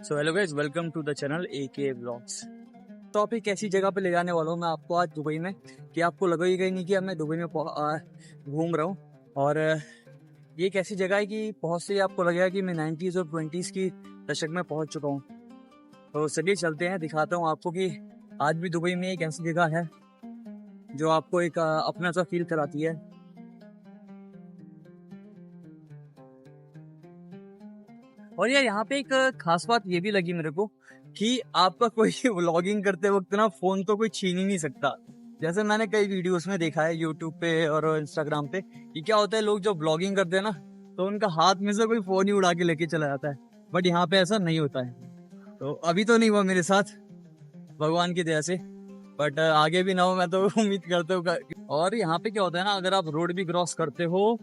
So hello guys, welcome to the channel AK vlogs. तो आप एक ऐसी जगह पे ले जाने वाला हूँ मैं आपको आज दुबई में कि आपको लगेगा ही नहीं कि अब मैं दुबई में घूम रहा हूँ। और ये एक ऐसी जगह है कि बहुत से आपको लगेगा कि मैं 90s और 20s की दशक में पहुँच चुका हूँ। तो चलिए चलते हैं, दिखाता हूँ आपको कि आज भी दुबई में एक ऐसी जगह है जो आपको एक अपना सा फील कराती है। और यार यहाँ पे एक खास बात ये भी लगी मेरे को कि आपका कोई व्लॉगिंग करते वक्त ना फोन तो कोई छीन ही नहीं सकता। जैसे मैंने कई वीडियोस में देखा है यूट्यूब पे और इंस्टाग्राम पे कि क्या होता है, लोग जब व्लॉगिंग करते हैं ना तो उनका हाथ में से कोई फोन ही उड़ा के लेके चला जाता है। बट यहाँ पे ऐसा नहीं होता है। तो अभी तो नहीं हुआ मेरे साथ, भगवान की दया से। बट आगे भी ना हो, मैं तो उम्मीद करता हूँ। और यहाँ पे क्या होता है ना, अगर आप रोड भी क्रॉस करते हो,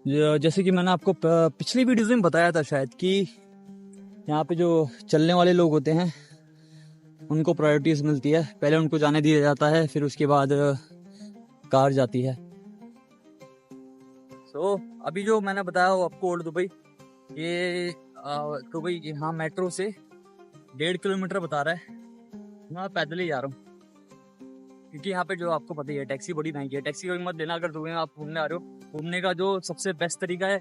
जैसे कि मैंने आपको पिछली वीडियोस में बताया था शायद कि यहाँ पे जो चलने वाले लोग होते हैं उनको प्रायोरिटीज मिलती है। पहले उनको जाने दिया जाता है, फिर उसके बाद कार जाती है। तो अभी जो मैंने बताया वो आपको ओल्ड दुबई, ये दुबई यहाँ मेट्रो से 1.5 किलोमीटर बता रहा है। मैं पैदल ही जा रहा हूँ क्योंकि यहाँ पे जो आपको पता ही है टैक्सी बड़ी महंगी है। टैक्सी कभी मत लेना अगर दुबई में आप घूमने आ रहे हो। घूमने का जो सबसे बेस्ट तरीका है,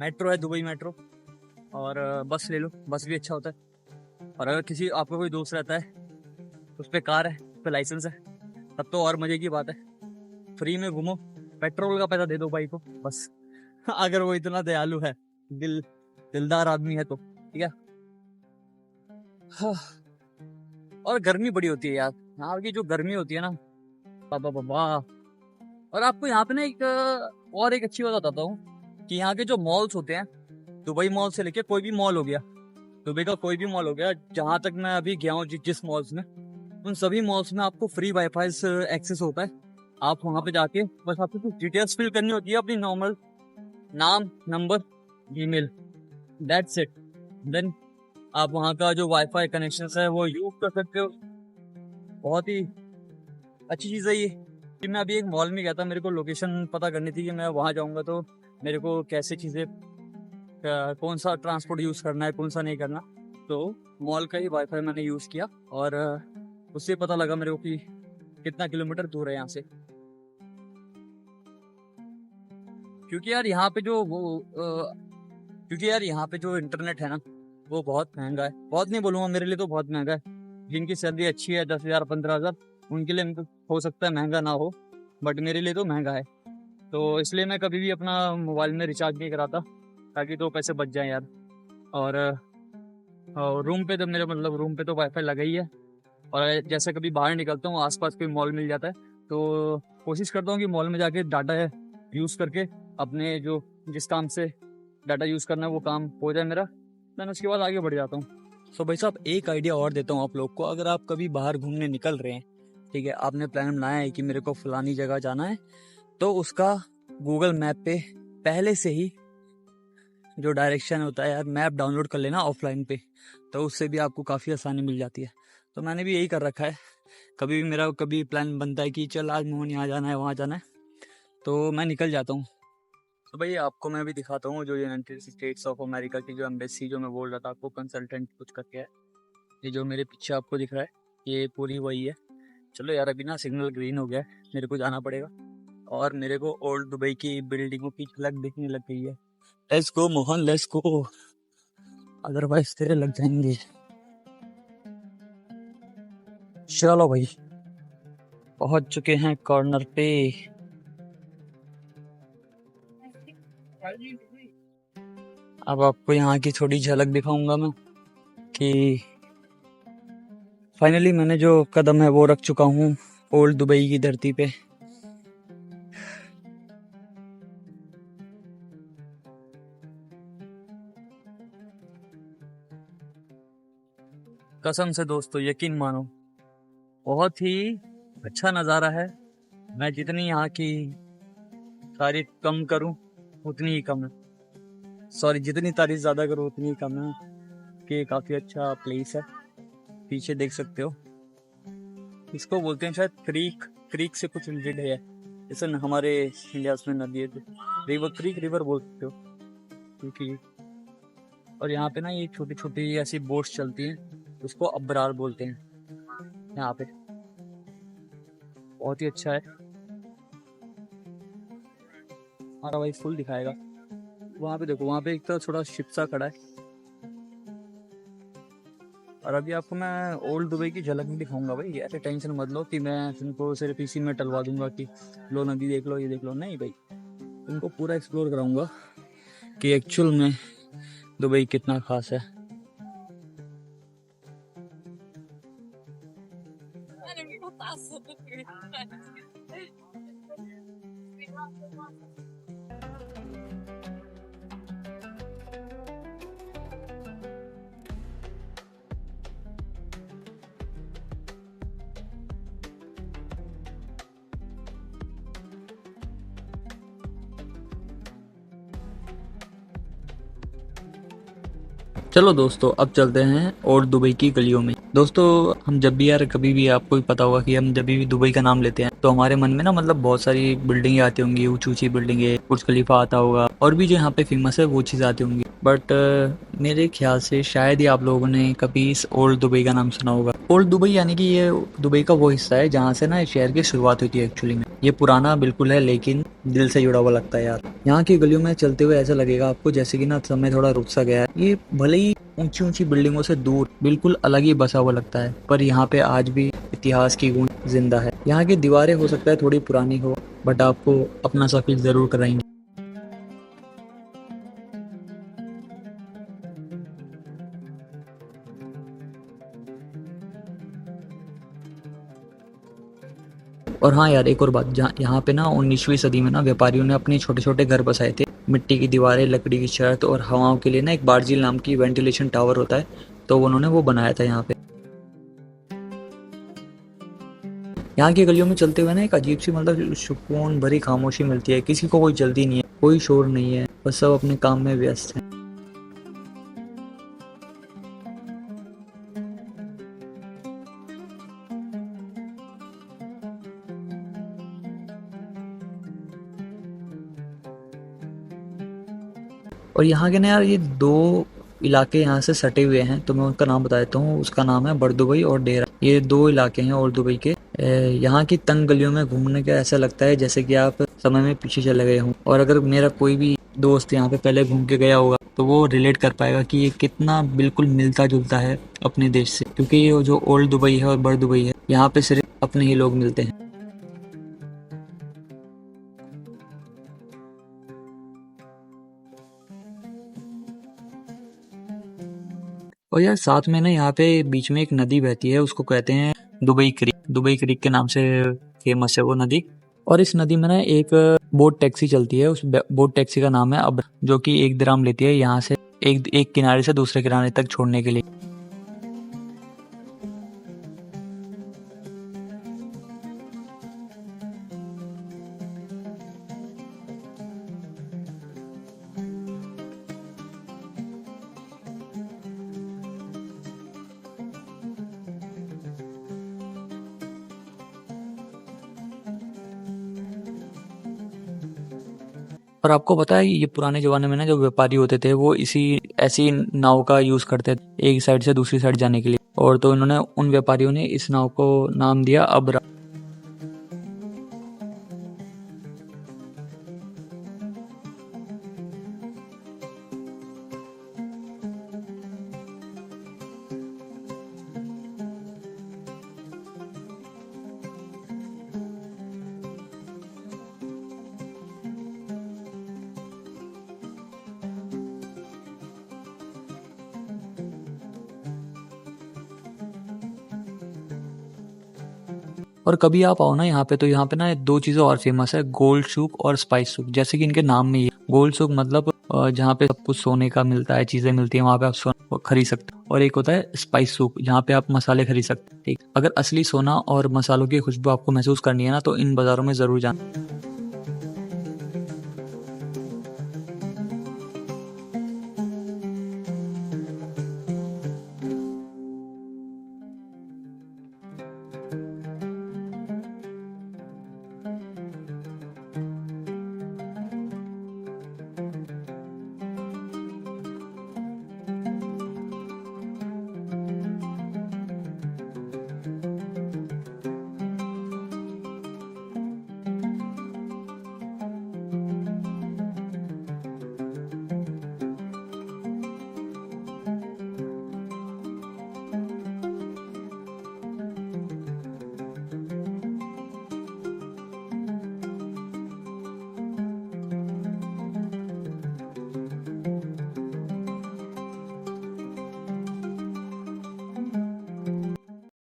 मेट्रो है, दुबई मेट्रो। और बस ले लो, बस भी अच्छा होता है। और अगर किसी आपका कोई दोस्त रहता है उस पर कार है, उस पर लाइसेंस है, तब तो और मजे की बात है। फ्री में घूमो, पेट्रोल का पैसा दे दो भाई को बस। अगर वो इतना दयालु है, दिलदार आदमी है तो ठीक है। हाँ। और गर्मी बड़ी होती है यार, यहाँ की जो गर्मी होती है ना, बाबा बाबा। और आपको यहाँ पे ना और एक अच्छी बात बताता हूँ कि यहाँ के जो मॉल्स होते हैं, दुबई मॉल से लेके कोई भी मॉल हो गया, दुबई का कोई भी मॉल हो गया, जहां तक मैं अभी गया हूँ जिस मॉल्स में, उन सभी मॉल्स में आपको फ्री वाईफाई एक्सेस होता है। आप वहां पे जाके बस आपको कुछ डिटेल्स फिल करनी होती है, अपनी नॉर्मल नाम, number, email, that's it. Then आप वहां का जो वाईफाई कनेक्शन है वो यूज कर सकते हो। बहुत ही अच्छी चीज़ है ये। कि मैं अभी एक मॉल में गया था, मेरे को लोकेशन पता करनी थी कि मैं वहां जाऊंगा तो मेरे को कैसे चीज़ें, कौन सा ट्रांसपोर्ट यूज़ करना है, कौन सा नहीं करना। तो मॉल का ही वाईफाई मैंने यूज़ किया और उससे पता लगा मेरे को कि कितना किलोमीटर दूर है यहाँ से। क्योंकि यार यहाँ पे जो क्योंकि यार यहाँ पे जो इंटरनेट है ना वो बहुत महंगा है। बहुत नहीं बोलूँगा, मेरे लिए तो बहुत महंगा है। जिनकी सैलरी अच्छी है, 10,000 15,000, उनके लिए हो सकता है महंगा ना हो, बट मेरे लिए तो महंगा है। तो इसलिए मैं कभी भी अपना मोबाइल में रिचार्ज नहीं कराता, ताकि 2 पैसे बच जाएं यार। और रूम पे तो मेरे मतलब रूम पे तो वाईफाई लगा ही है। और जैसे कभी बाहर निकलता हूँ, आसपास कोई मॉल मिल जाता है तो कोशिश करता हूँ कि मॉल में जाके डाटा यूज़ करके अपने जो जिस काम से डाटा यूज़ करना है वो काम हो जाए मेरा, देन उसके बाद आगे बढ़ जाता हूँ। सो भाई साहब, एक आइडिया और देता हूँ आप लोग को। अगर आप कभी बाहर घूमने निकल रहे हैं, ठीक है, आपने प्लान बनाया है कि मेरे को फलानी जगह जाना है, तो उसका गूगल मैप पे पहले से ही जो डायरेक्शन होता है यार, मैप डाउनलोड कर लेना ऑफलाइन पे, तो उससे भी आपको काफ़ी आसानी मिल जाती है। तो मैंने भी यही कर रखा है। कभी भी मेरा कभी प्लान बनता है कि चल आज मोहन यहाँ जाना है, वहाँ जाना है, तो मैं निकल जाता हूँ। तो भाई आपको मैं भी दिखाता हूँ जो यूनाइटेड स्टेट्स ऑफ अमेरिका की जो एम्बेसी, जो मैं बोल रहा था आपको, कंसल्टेंट कुछ करके है, ये जो मेरे पीछे आपको दिख रहा है, ये पूरी वही है। चलो यार, अभी ना सिग्नल ग्रीन हो गया है, मेरे को जाना पड़ेगा। और मेरे को ओल्ड दुबई की बिल्डिंगों की झलक दिखने लग गई है। Let's go Mohan, let's go, otherwise तेरे लग जाएंगे। चलो भाई, पहुंच चुके हैं कॉर्नर पे। अब आपको यहाँ की थोड़ी झलक दिखाऊंगा मैं कि फाइनली मैंने जो कदम है वो रख चुका हूँ ओल्ड दुबई की धरती पे। कसम से दोस्तों, यकीन मानो, बहुत ही अच्छा नज़ारा है। मैं जितनी यहाँ की तारीफ कम करूँ उतनी ही कम है। सॉरी, जितनी तारीफ ज़्यादा करूँ उतनी ही कम है। कि काफ़ी अच्छा प्लेस है। पीछे देख सकते हो, इसको बोलते हैं शायद क्रीक। क्रीक से कुछ रिलेटेड है, जैसे हमारे इंडिया में नदी है तो रिवर, क्रीक रिवर बोल सकते हो। क्योंकि और यहाँ पे ना ये छोटी छोटी ऐसी बोट्स चलती हैं, उसको अब्रार बोलते हैं यहाँ पे। बहुत ही अच्छा है। हमारा भाई फुल दिखाएगा। वहाँ पे देखो, वहाँ पे एक तो छोटा शिप सा खड़ा है। और अभी आपको मैं ओल्ड दुबई की झलक नहीं दिखाऊंगा भाई, ऐसे टेंशन मत लो कि मैं तुमको सिर्फ इसी में टलवा दूंगा कि लो नदी देख लो, ये देख लो। नहीं भाई, तुमको पूरा एक्सप्लोर कराऊंगा कि एक्चुअल में दुबई कितना खास है। चलो दोस्तों, अब चलते हैं और दुबई की गलियों में। दोस्तों, हम जब भी यार कभी भी, आपको भी पता होगा कि हम जब भी दुबई का नाम लेते हैं तो हमारे मन में ना मतलब बहुत सारी बिल्डिंगें आती होंगी, ऊंची ऊंची बिल्डिंगें, बुर्ज खलीफा आता होगा और भी जो यहाँ पे फेमस है वो चीज़ आती होंगी। बट मेरे ख्याल से शायद ही आप लोगों ने कभी इस ओल्ड दुबई का नाम सुना होगा। ओल्ड दुबई यानी कि ये दुबई का वो हिस्सा है जहाँ से ना शहर की शुरुआत होती है एक्चुअली में। ये पुराना बिल्कुल है लेकिन दिल से जुड़ा हुआ लगता है यार। यहाँ की गलियों में चलते हुए ऐसा लगेगा आपको जैसे कि ना समय थोड़ा रुक सा गया है। ये भले ही ऊंची ऊंची बिल्डिंगों से दूर बिल्कुल अलग ही बसा हुआ लगता है, पर यहाँ पे आज भी इतिहास की गूंज जिंदा है। यहाँ की दीवारें हो सकता है थोड़ी पुरानी हो, बट आपको अपना सा फील जरूर कराएंगे। और हाँ यार, एक और बात, जहाँ यहाँ पे ना 19वीं सदी में ना व्यापारियों ने अपने छोटे छोटे घर बसाए थे। मिट्टी की दीवारें, लकड़ी की छत और हवाओं के लिए ना एक बारजील नाम की वेंटिलेशन टावर होता है, तो उन्होंने वो बनाया था यहाँ पे। यहाँ की गलियों में चलते हुए ना एक अजीब सी मतलब सुकून भरी खामोशी मिलती है। किसी को कोई जल्दी नहीं है, कोई शोर नहीं है, बस सब अपने काम में व्यस्त हैं। और यहाँ के ना यार ये दो इलाके यहाँ से सटे हुए हैं, तो मैं उनका नाम बता देता हूँ। उसका नाम है बरदुबई और डेरा। ये दो इलाके हैं ओल्ड दुबई के। यहाँ की तंग गलियों में घूमने का ऐसा लगता है जैसे कि आप समय में पीछे चले गए हों। और अगर मेरा कोई भी दोस्त यहाँ पे पहले घूम के गया होगा तो वो रिलेट कर पाएगा कि ये कितना बिल्कुल मिलता जुलता है अपने देश से, क्योंकि ये जो ओल्ड दुबई है और बर दुबई है, यहाँ पे सिर्फ अपने ही लोग मिलते हैं। और यार साथ में ना यहाँ पे बीच में एक नदी बहती है, उसको कहते हैं दुबई क्रीक। दुबई क्रीक के नाम से फेमस है वो नदी। और इस नदी में ना एक बोट टैक्सी चलती है। उस बोट टैक्सी का नाम है अब, जो कि 1 दिरहम लेती है यहाँ से एक किनारे से दूसरे किनारे तक छोड़ने के लिए। और आपको पता है ये पुराने जमाने में ना जो व्यापारी होते थे वो इसी ऐसी नाव का यूज करते थे एक साइड से दूसरी साइड जाने के लिए। और तो इन्होंने उन व्यापारियों ने इस नाव को नाम दिया अबरा। और कभी आप आओ ना यहाँ पे, तो यहाँ पे ना दो चीज़ें और फेमस है, गोल्ड सूक और स्पाइस सूक। जैसे कि इनके नाम में ही गोल्ड सूक मतलब जहाँ पे सब कुछ सोने का मिलता है, चीज़ें मिलती हैं, वहाँ पे आप सोना खरीद सकते हो। और एक होता है स्पाइस सूक, जहाँ पे आप मसाले खरीद सकते हैं। ठीक, अगर असली सोना और मसालों की खुशबू आपको महसूस करनी है ना, तो इन बाज़ारों में ज़रूर जाना।